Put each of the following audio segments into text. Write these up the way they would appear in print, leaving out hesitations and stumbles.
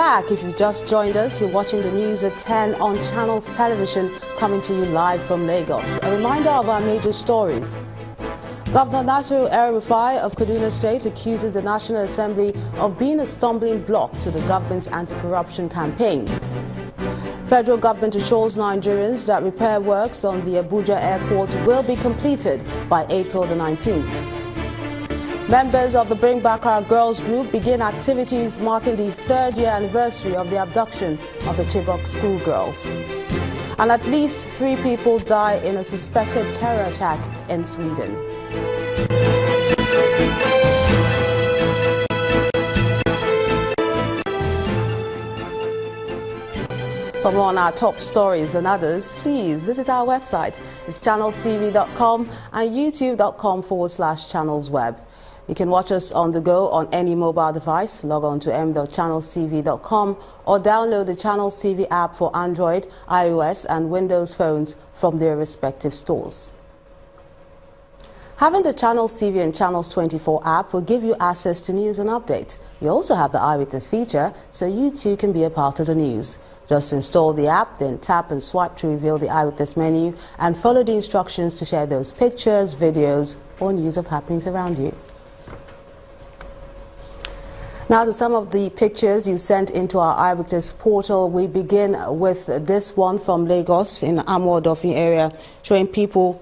back. If you've just joined us, you're watching the news at 10 on Channels Television, coming to you live from Lagos. A reminder of our major stories. Governor Nasiru El-Rufai of Kaduna State accuses the National Assembly of being a stumbling block to the government's anti-corruption campaign. Federal government assures Nigerians that repair works on the Abuja airport will be completed by April the 19th. Members of the Bring Back Our Girls group begin activities marking the third-year anniversary of the abduction of the Chibok schoolgirls. And at least 3 people die in a suspected terror attack in Sweden. For more on our top stories and others, please visit our website. It's channelstv.com and youtube.com/channelsweb. You can watch us on the go on any mobile device. Log on to m.channelstv.com or download the Channels TV app for Android, iOS and Windows phones from their respective stores. Having the Channels TV and Channels 24 app will give you access to news and updates. You also have the Eyewitness feature, so you too can be a part of the news. Just install the app, then tap and swipe to reveal the Eyewitness menu and follow the instructions to share those pictures, videos or news of happenings around you. Now to some of the pictures you sent into our Eyewitness portal. We begin with this one from Lagos in the Amodofin area, showing people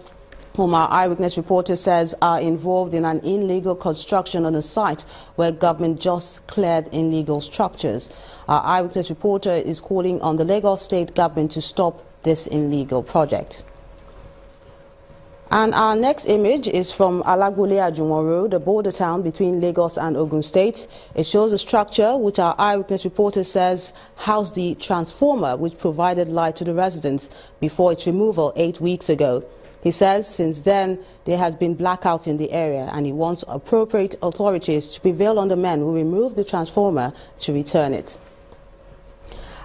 whom our Eyewitness reporter says are involved in an illegal construction on a site where government just cleared illegal structures. Our Eyewitness reporter is calling on the Lagos State government to stop this illegal project. And our next image is from Alagbole Ajumon Road, the border town between Lagos and Ogun State. It shows a structure which our Eyewitness reporter says housed the transformer which provided light to the residents before its removal 8 weeks ago. He says since then there has been blackout in the area and he wants appropriate authorities to prevail on the men who removed the transformer to return it.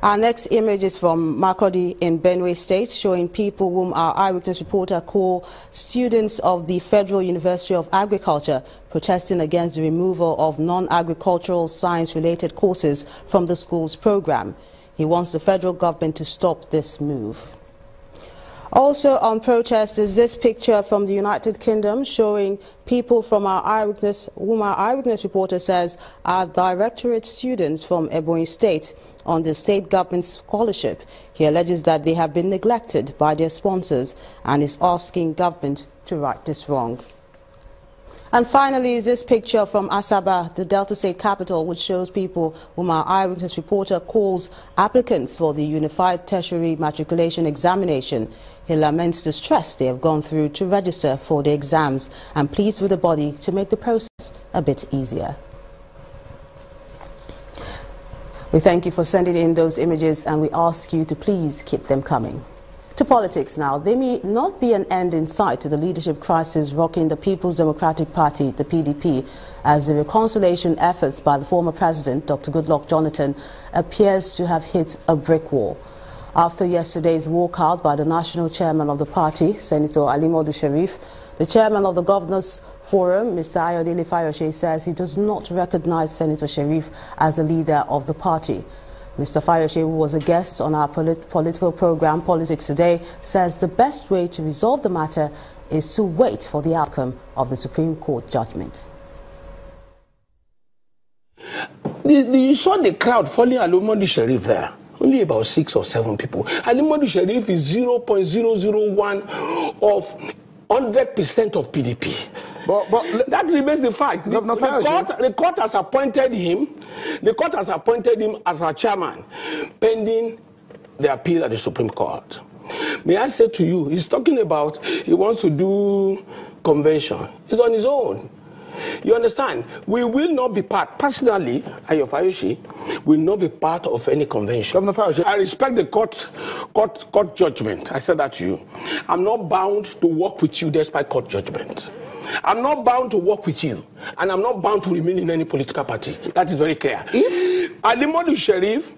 Our next image is from Makurdi in Benue State, showing people whom our Eyewitness reporter call students of the Federal University of Agriculture protesting against the removal of non-agricultural science-related courses from the school's program. He wants the federal government to stop this move. Also on protest is this picture from the United Kingdom showing people from our Eyewitness, whom our Eyewitness reporter says are directorate students from Ebonyi State on the state government's scholarship. He alleges that they have been neglected by their sponsors and is asking government to right this wrong. And finally is this picture from Asaba, the Delta State capital, which shows people whom our Eyewitness reporter calls applicants for the Unified Tertiary Matriculation Examination. He laments the stress they have gone through to register for the exams and pleads with the body to make the process a bit easier. We thank you for sending in those images and we ask you to please keep them coming. To politics now. There may not be an end in sight to the leadership crisis rocking the People's Democratic Party, the PDP, as the reconciliation efforts by the former president, Dr. Goodluck Jonathan, appears to have hit a brick wall. After yesterday's walkout by the national chairman of the party, Senator Alimodu Sharif, the chairman of the Governors Forum, Mr. Ayodele Fayose, says he does not recognize Senator Sharif as the leader of the party. Mr. Fayose, who was a guest on our political program, Politics Today, says the best way to resolve the matter is to wait for the outcome of the Supreme Court judgment. You saw the crowd following Alimodu Sharif there. Only about 6 or 7 people. Alimodu Sharif is 0.001 of 100% of PDP. But that remains the fact. The court has appointed him. The court has appointed him as our chairman, pending the appeal at the Supreme Court. May I say to you, he's talking about he wants to do convention. He's on his own. You understand? We will not be part, personally, Ayo Fayose, will not be part of any convention. I respect the court judgment. I said that to you. I'm not bound to work with you despite court judgment. I'm not bound to work with you, and I'm not bound to remain in any political party. That is very clear. If Alimodu Sharif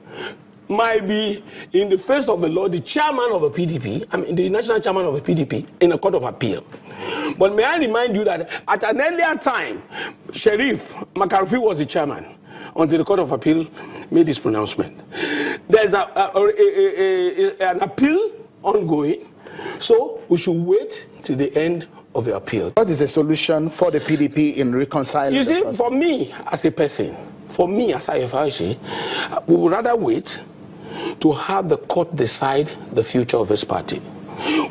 might be, in the face of the law, the chairman of the PDP, I mean the national chairman of the PDP, in a court of appeal. But may I remind you that at an earlier time, Sharif Makarfi was the chairman until the court of appeal made this pronouncement. There's an appeal ongoing, so we should wait till the end of the appeal. What is the solution for the PDP in reconciling? You see, for me as a person, for me as Fayose, we would rather wait to have the court decide the future of this party.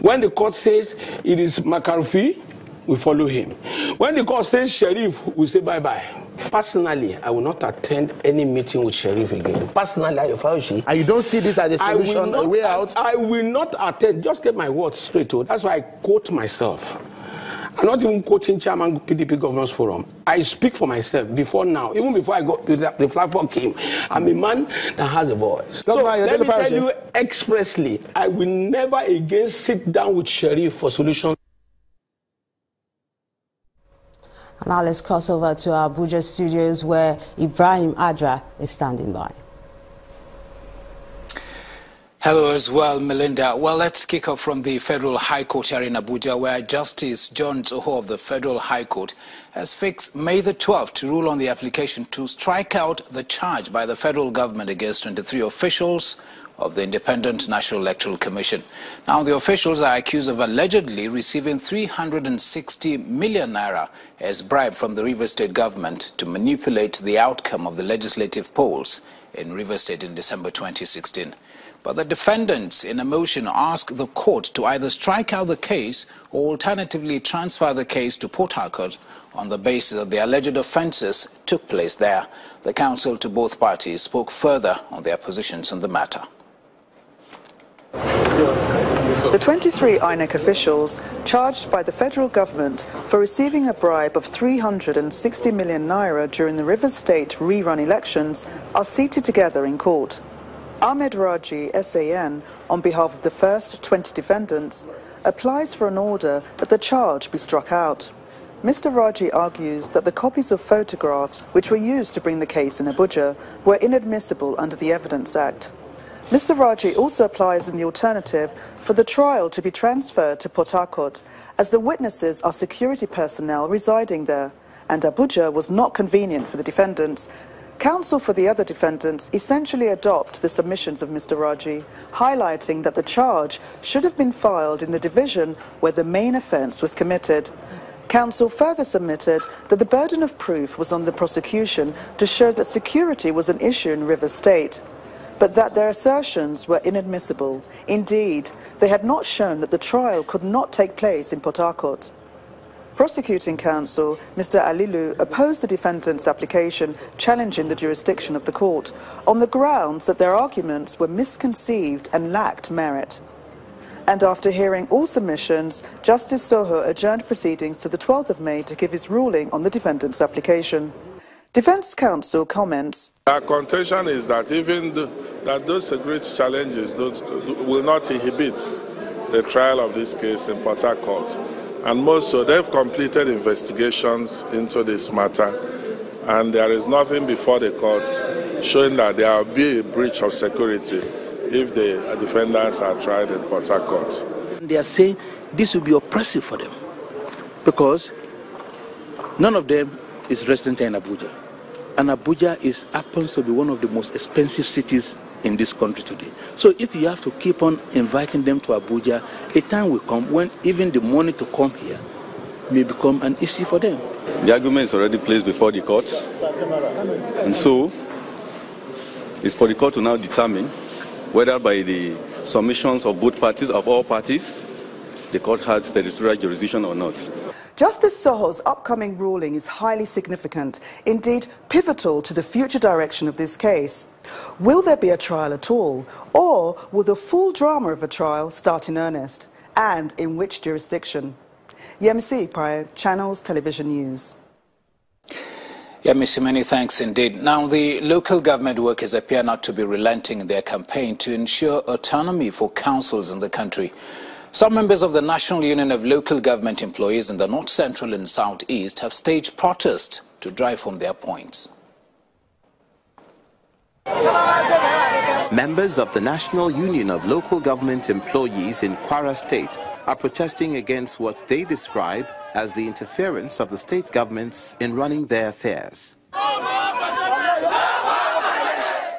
When the court says it is McCarthy, we follow him. When the court says Sheriff, we say bye-bye. Personally, I will not attend any meeting with Sheriff again. Personally, Fayose. And you don't see this as a solution, a way out? I will not attend. Just get my words straight. That's why I quote myself. I'm not even quoting Chairman PDP Governors Forum. I speak for myself before now. Even before I got the platform came, I'm a man that has a voice. So let me tell you expressly, I will never again sit down with Sheriff for solutions. Now let's cross over to our Abuja studios where Ibrahim Adra is standing by. Hello as well, Melinda. Well, let's kick off from the Federal High Court here in Abuja, where Justice John Zoho of the Federal High Court has fixed May the 12th to rule on the application to strike out the charge by the federal government against 23 officials of the Independent National Electoral Commission. Now, the officials are accused of allegedly receiving 360 million naira as bribe from the Rivers State government to manipulate the outcome of the legislative polls in Rivers State in December 2016. But the defendants in a motion ask the court to either strike out the case or alternatively transfer the case to Port Harcourt on the basis that the alleged offences took place there. The counsel to both parties spoke further on their positions on the matter. The 23 INEC officials charged by the federal government for receiving a bribe of 360 million naira during the Rivers State rerun elections are seated together in court. Ahmed Raji, SAN, on behalf of the first 20 defendants, applies for an order that the charge be struck out. Mr. Raji argues that the copies of photographs which were used to bring the case in Abuja were inadmissible under the Evidence Act. Mr. Raji also applies in the alternative for the trial to be transferred to Port Harcourt, as the witnesses are security personnel residing there, and Abuja was not convenient for the defendants. Counsel for the other defendants essentially adopt the submissions of Mr. Raji, highlighting that the charge should have been filed in the division where the main offence was committed. Counsel further submitted that the burden of proof was on the prosecution to show that security was an issue in Rivers State, but that their assertions were inadmissible. Indeed, they had not shown that the trial could not take place in Port Harcourt. Prosecuting counsel, Mr. Alilu, opposed the defendants' application challenging the jurisdiction of the court on the grounds that their arguments were misconceived and lacked merit. And after hearing all submissions, Justice Zoho adjourned proceedings to the 12th of May to give his ruling on the defendants' application. Defense counsel comments. Our contention is that that those security challenges will not inhibit the trial of this case in Port Harcourt. And most so, they've completed investigations into this matter, and there is nothing before the court showing that there will be a breach of security if the defendants are tried in Port Harcourt. They are saying this will be oppressive for them because none of them is resident in Abuja. And Abuja happens to be one of the most expensive cities in this country today. So if you have to keep on inviting them to Abuja, a time will come when even the money to come here may become an issue for them. The argument is already placed before the court, and so it's for the court to now determine whether by the submissions of both parties, of all parties, the court has territorial jurisdiction or not. Justice Zoho's upcoming ruling is highly significant, indeed pivotal to the future direction of this case. Will there be a trial at all, or will the full drama of a trial start in earnest, and in which jurisdiction? Yemisi Prayo, Channels Television News. Yemisi, many thanks indeed. Now, the local government workers appear not to be relenting in their campaign to ensure autonomy for councils in the country. Some members of the National Union of Local Government Employees in the North Central and South East have staged protests to drive home their points. Members of the National Union of Local Government Employees in Kwara State are protesting against what they describe as the interference of the state governments in running their affairs.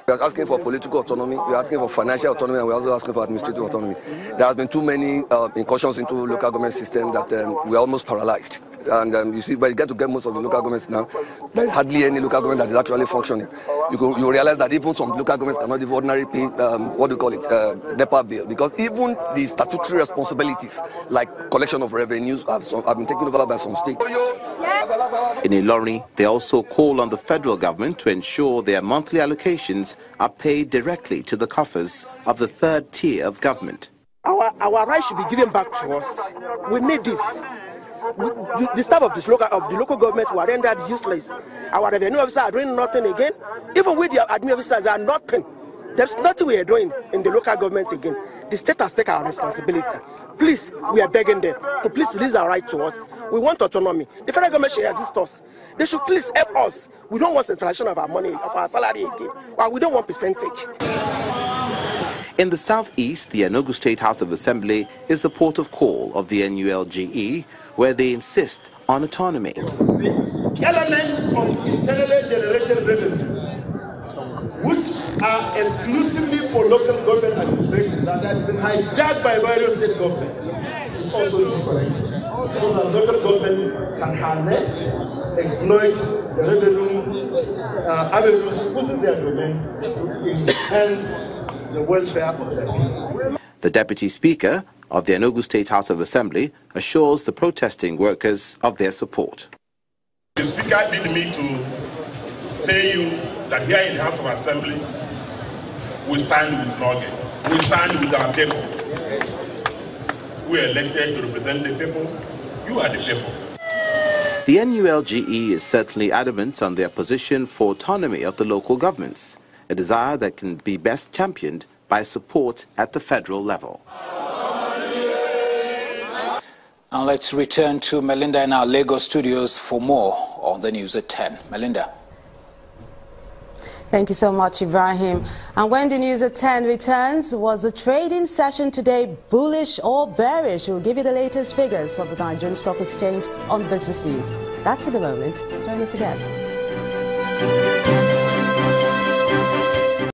We are asking for political autonomy, we are asking for financial autonomy, and we are also asking for administrative autonomy. There has been too many incursions into local government systems that we are almost paralyzed. And you see, when you get most of the local governments now, there is hardly any local government that is actually functioning. You realize that even some local governments cannot even ordinary pay, NEPA bill, because even the statutory responsibilities, like collection of revenues, have been taken over by some states. In Ilorin, they also call on the federal government to ensure their monthly allocations are paid directly to the coffers of the third tier of government. Our rights should be given back to us. We need this. The staff of the local government were rendered useless. Our revenue officers are doing nothing again. Even with the admin officers, they are nothing. There's nothing we are doing in the local government again. The state has taken our responsibility. Please, we are begging them. So please release our right to us. We want autonomy. The federal government should assist us. They should please help us. We don't want centralization of our money, of our salary again. Well, we don't want percentage. In the southeast, the Enugu State House of Assembly is the port of call of the NULGE, where they insist on autonomy. The element of internally generated revenue, which are exclusively for local government administration, that has been hijacked by various state governments, should also be corrected. So that local government can harness, exploit the revenue avenues within their domain to enhance the welfare of their people. The Deputy Speaker of the Enugu State House of Assembly assures the protesting workers of their support. The Speaker needed me to tell you that here in the House of Assembly, we stand with Norgate. We stand with our people. We are elected to represent the people. You are the people. The NULGE is certainly adamant on their position for autonomy of the local governments, a desire that can be best championed by support at the federal level. Now let's return to Melinda in our Lagos studios for more on the news at 10. Melinda. Thank you so much, Ibrahim. And when the news at 10 returns, was the trading session today bullish or bearish? We'll give you the latest figures for the Nigerian Stock Exchange on business news. That's in a moment. Join us again.